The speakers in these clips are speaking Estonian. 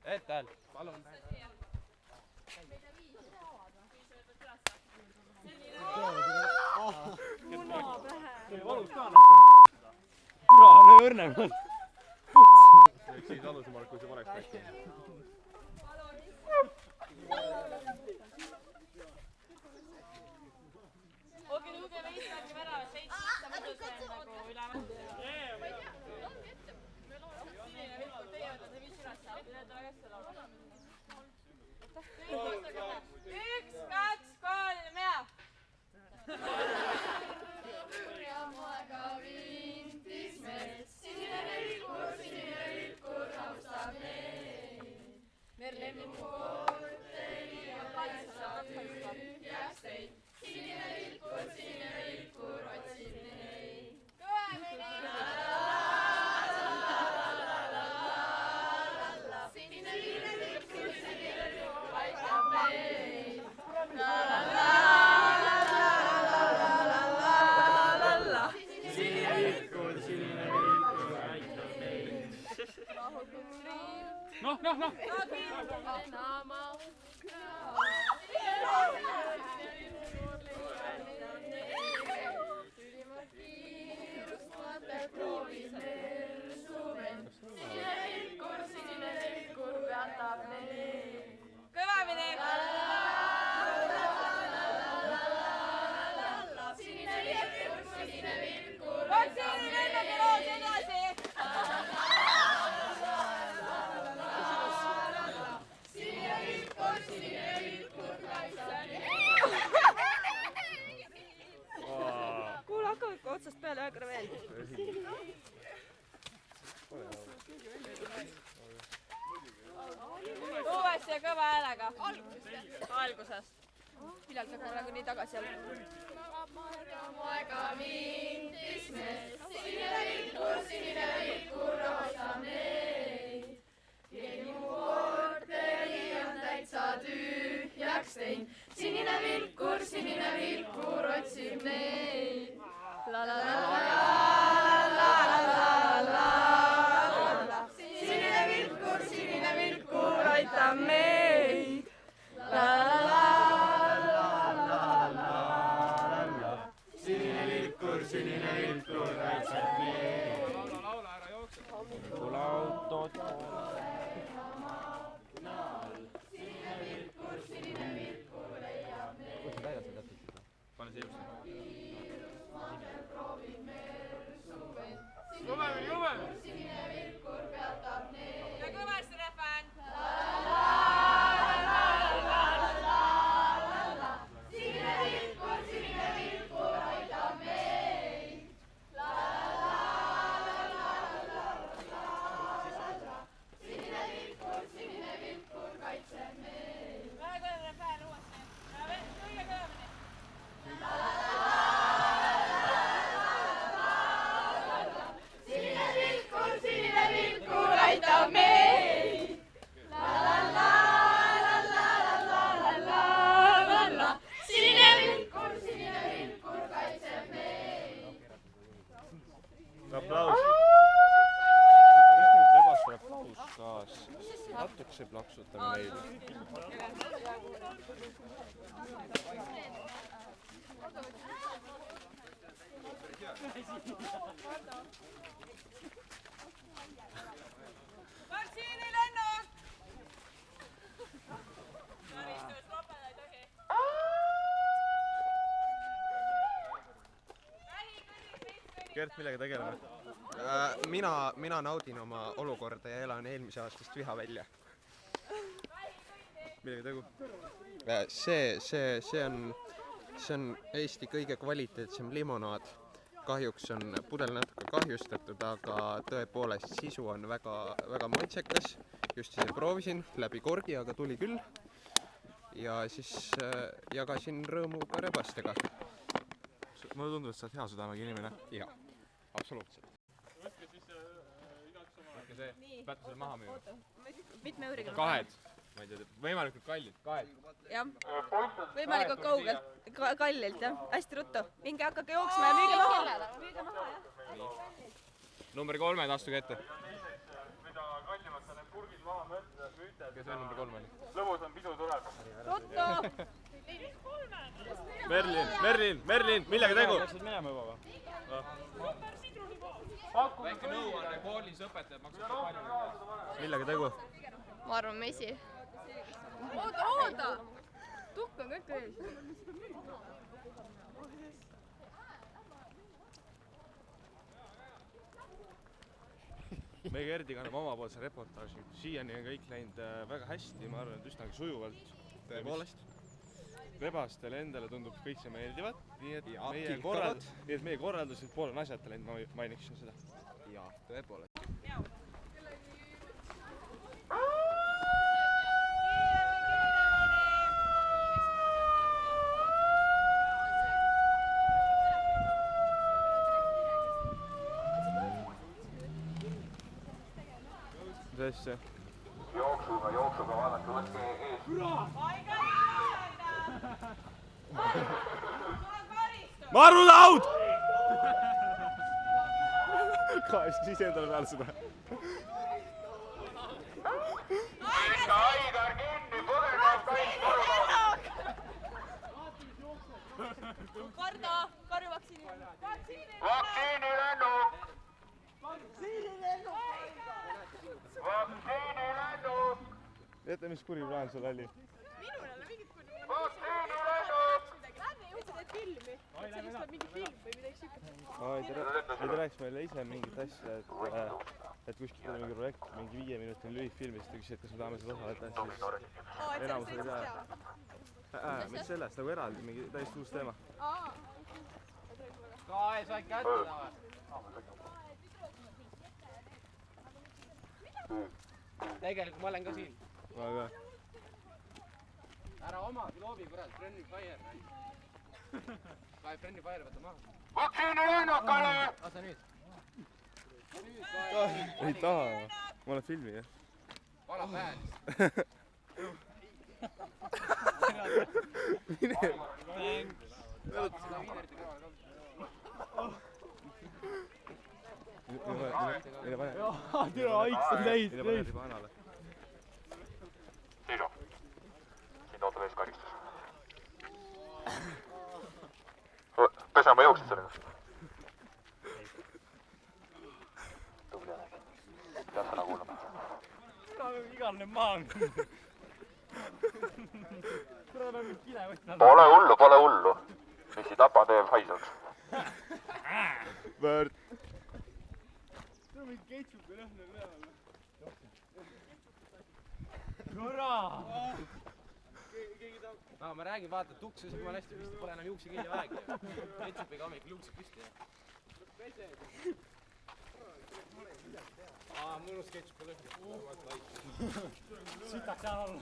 Ette hääl. Palun. Muna pähe. Kura, no õrnem on. Puts. Siis alusemalt, kui see poleks päikki. Okei, luge veitmärgi värava, seitse muidu see on nagu üle. Sinine vilkur, teie võtate see viis üles, te teete väga hästi laulu. 1, 2, 3 ja! Kurja moega vintis mets, sinine vilkur raustab meid. Merlemmu korteri ja paisa tühjaks teid. Sinine vilkur otsib neid. Kõvemini! Sinine vilkur aitab meid. Sinine vilkur aitab meid. Noh. Naama. Ülimalt kiirust vaatab proovis mersuven. Sinine vilkur peatab neid. Kõvemini! Sinine vilkur Vaktsiini lennake loos edasi! Sinine vilkur kaitseb neid. Kuule, hakkame ikka otsast peale, ühe korra veel. Uuesti ja kõva häälega. Algusest. Millal see hakkab nagu nii tagasi jälle? Moega vintis mets, sinine vilkur raustab neid. Keegi mu korteri on täitsa tühjaks teinud. Sinine vilkur otsib neid. La la la la la la la la. Sinine vilkur aitab meid. La la la la. Sinine vilkur kaitseb meid. Laula ära jookse. Kulautot. Kus sa täidad seda täpselt? Pane siia üldse. Sinine vilkur peatab neid. Ja kõvasti refään! Sinine vilkur aitab meid. La la la la la la la la. Sinine vilkur kaitseb meid. Väga kõvasti refään uuesti. Ja veel kõige kõvemini. Sinine vilkur aitab meid. La la la la la la la la la la. Sinine vilkur kaitseb meid. Aplaus. Kõik nüüd rebastab puuskas. Natukese plaksutame neile. Vaktsiinilennuk! Karistus, lopeda ei tohi. Gert, millega tegeleme? Mina naudin oma olukorda ja elan eelmise aastast viha välja. Millega tegu? See on Eesti kõige kvaliteetsem limonaad. Kahjuks on pudel natuke kahjustatud, aga tõepoolest sisu on väga maitsekas. Just ise proovisin läbi korgi, aga tuli küll. Ja siis jagasin rõõmu ka rebastega. Mulle tundub, et sa oled hea südamega inimene. Jaa, absoluutselt. Võtke siis igaks oma. Võtke see. Peate selle maha müüma. Mitme euriga? Kahed. Ma ei tea, võimalikult kallid. Kahed. Jah. Võimalikult kaugelt, kallilt, jah. Hästi ruttu. Minge hakake jooksma ja müüge maha. Müüge maha, jah. Number 3, astuge ette. Mida kallim võtta need purgid maha, mõtleda, müüte. Kes veel number 3 oli? Lõbus on pidu tuleb. Ruttu! Merlin, millega tegu? Läksid minema juba või? Väike nõuanne koolis õpetajad maksavad palju. Millega tegu? ma arvan Messi. Oota! Tukk on kõik ees. Meie Gerdi kannab omapoolse reportaaži. Siiani on kõik läinud väga hästi, ma arvan, et üsnagi sujuvalt. Tõepoolest. Rebastele endale tundub kõik see meeldivat, nii et Ja meie korraldused poole on asjata läinud, ma mainiksin seda. Jaa, tõepoolest. Mis asja? Jooksuga vaadake, võtke ees. Marulaud! Kaesid ise endale peale seda. Ikka Aigar kinni, põgeneb kõik korvab. Karju vaktsiini. Vaktsiinilennuk! Vaktsiinilennuk! Teate, mis kuri plaan sul oli? Vaktsiinilennuk! Ei te rääkis meile ise mingit asja, et kuskilt tuli mingi projekt, mingi 5-minutine lühifilm, siis ta küsis, et kas me tahame seda osaleda, siis enamus oli ka. Mitte sellest, nagu eraldi, mingi täiesti uus teema. Kaes väike ättada või? Tegelikult ma olen ka siin. Aga Ära omagi loobi, kurat, Friendly Fire. Kae Friendly Fire, võta maha. Vaktsiinilennukale! Asa nüüd. ei taha, ma olen filmi, jah. Vala päev. Mine. Seda viinerite kõrval ka. Mine pane. Türa haiks on täis. Mine pane riba anale. Tiiso, sind ootab ees karistus. Pesama jooksid sellega? Tubli aeg. Pead sõna kuulama. Igaline maan. Kurat on nüüd kile võtnud. Pole hullu. Mis ei tapa, teeb haisaks. Väärt. See on mingi ketšupi lõhna üleval. Kurat! No ma räägin, vaata, tukses jumala hästi püsti, pole enam juukse kinni vajagi. Ketšupiga hommikul juuksed püsti. Mõnus ketšupi lõhna. Sitaks jään alla.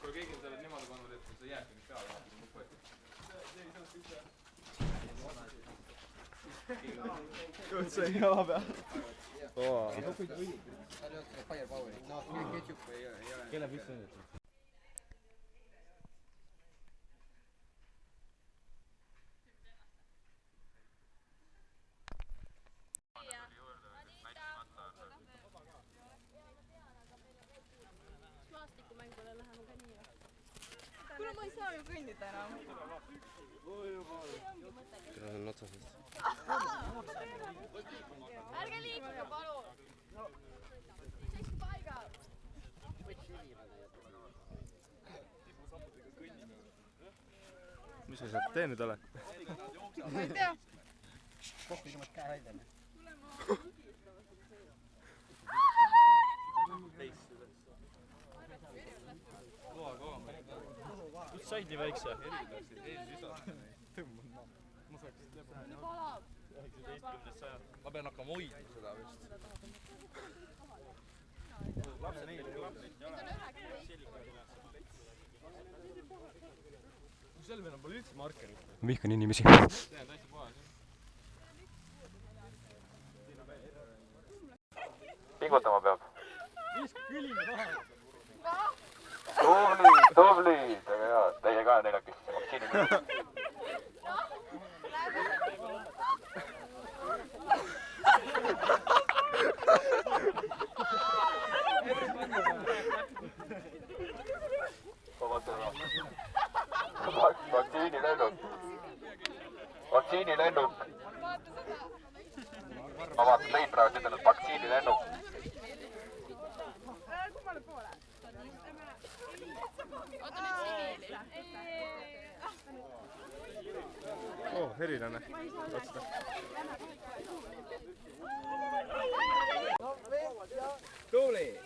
Kui keegi on talle niimoodi pannud, et see jääbki nüüd peale, siis mul võetud. See on jala peal. Kelle püss on nüüd? Maastikumängule läheme ka nii. Kuule, ma ei saa ju kõndida enam. See on otsasest. Ärge liikuge, palun! Seiske paigal! Mis sa sealt tee nüüd oled? Ma ei tea. Kus said nii väikse? Ma pean hakkama hoidma seda vist. Selvel on pole üldse markerit. Ma vihkan inimesi. Pingutama peab. Viiska külime taha. Tubli! Teie ka neljakesti vaktsiini. vaktsiinilennuk. Ma vaatan teid praegu ütelnud vaktsiinilennuk. Erilane. Otsida. Tuli!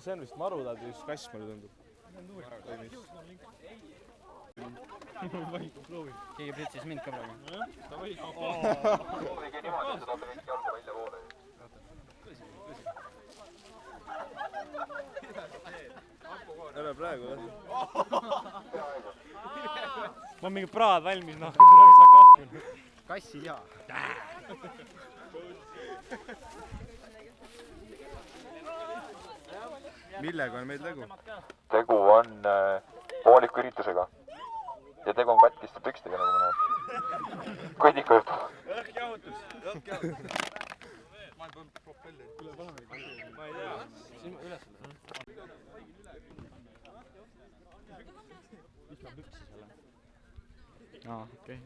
See on vist marulaadi just kass, mulle tundub. Keegi pritsis mind ka praegu. Proovige niimoodi, et saate kõik jalga välja poole. Ära praegu, jah. Ma on mingi praad valmis, noh, tuleb saa kahvil. Kassiliha. Millega on meil tegu? Tegu on pooliku üritusega. Ja tegu on katkiste pükstega, nagu ma näen. Kõdiku jutu. Õhk jahutus. Ma ei pannud propelli. Üle pahane. Ma ei tea. Siin üles. Mis ma püksis selle? Aa, okei.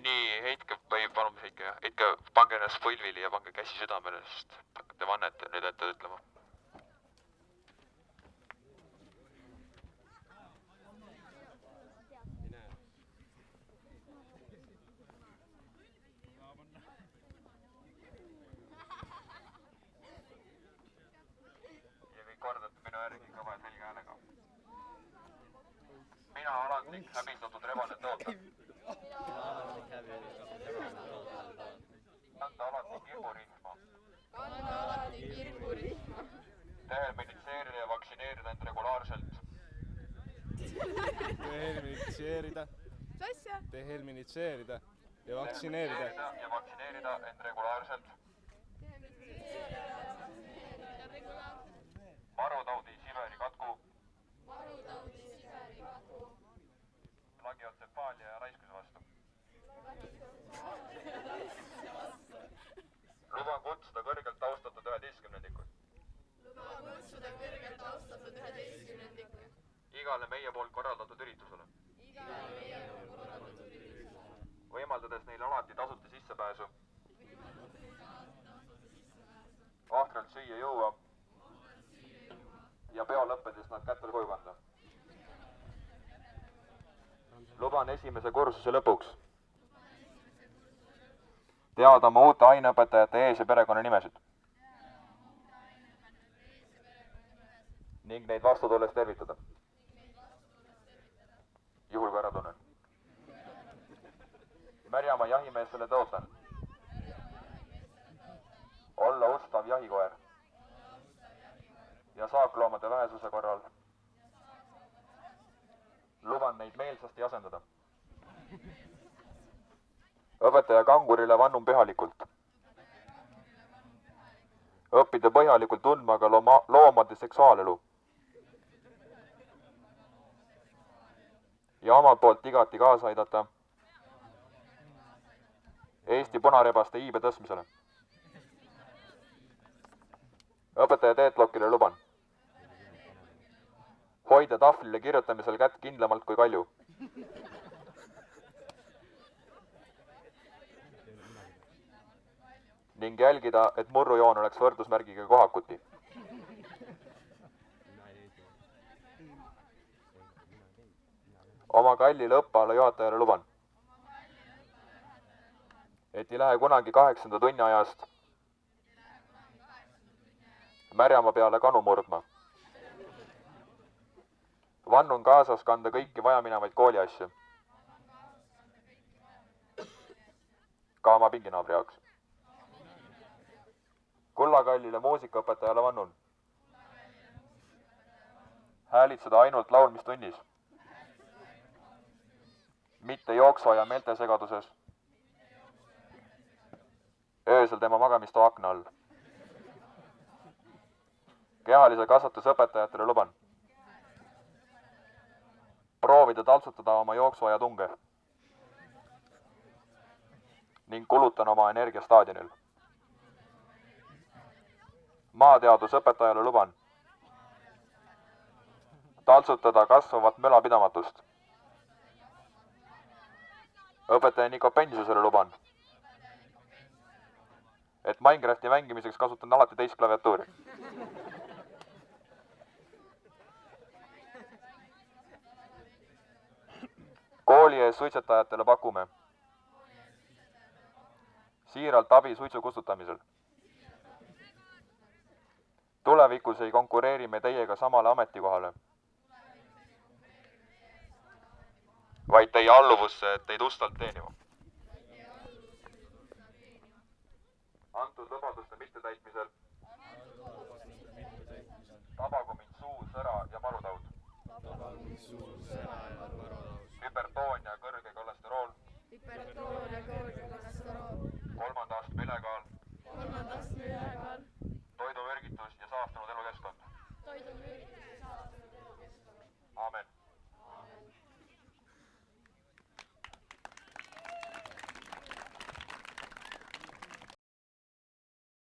Nii, heitke, või palun heitke, jah. Heitke, pange ennast põlvili ja pange käsi südamele, sest hakkate vannet nüüd ette ütlema. Ja kõik kordate minu järgi kõva selge häälega. Mina alandlik häbistatud rebane tõotan. Kanda alati kirburihma. Dehelminitseerida ja vaktsineerida end regulaarselt. Dehelminitseerida ja vaktsineerida. Ja vaktsineerida end regulaarselt. Marutaudi Siberi katku. Lagiotsefaalia ja raiskuse vastu. Luban kutsuda kõrgelt austatud 11-ndikut. Igale meie poolt korraldatud üritusele. Võimaldades neile alati tasuta sissepääsu. Ahtralt süüa juua. Ja peo lõppedes nad kätel koju kanda. Luban esimese kursuse lõpuks teada oma uute aineõpetajate ees- ja perekonnanimesid. Ning neid vastu tulles tervitada. Juhul kui ära tunnen. Märjamaa jahimeestele tõotan. Olla ustav jahikoer. Ja saakloomade vähesuse korral luban neid meelsasti asendada. Õpetaja kangurile vannun pühalikult. Õppida põhjalikult tundma ka loomade seksuaalelu. Ja omalt poolt igati kaasa aidata Eesti punarebaste iibe tõstmisele. Õpetaja teetlokile luban. Hoida tahvlile kirjutamisel kätt kindlamalt kui kalju. Ning jälgida, et murrujoon oleks võrdusmärgiga kohakuti. Oma kallile õppeala juhatajale luban, et ei lähe kunagi 8. tunni ajast Märjamaa peale kanu murdma. Vannun kaasas kanda kõiki vajaminevaid kooliasju. Ka oma pinginaabri jaoks. Kullakallile muusikaõpetajale vannun. Häälitseda ainult laulmistunnis. Mitte jooksva ja meeltesegaduses. Öösel tema magamistoa akna all. Kehalise kasvatuse õpetajatele luban. proovida taltsutada oma jooksuaja tunge ning kulutan oma energia staadionil. Maateadusõpetajale luban taltsutada kasvavat mölapidamatust. Õpetaja Niko Pendisusele luban, et Minecrafti mängimiseks kasutan alati teist klaviatuuri. Kooli ees suitsetajatele pakume siiralt abi suitsu kustutamisel. Tulevikus ei konkureeri me teiega samale ametikohale, vaid teie alluvusse teid ustavalt teenima.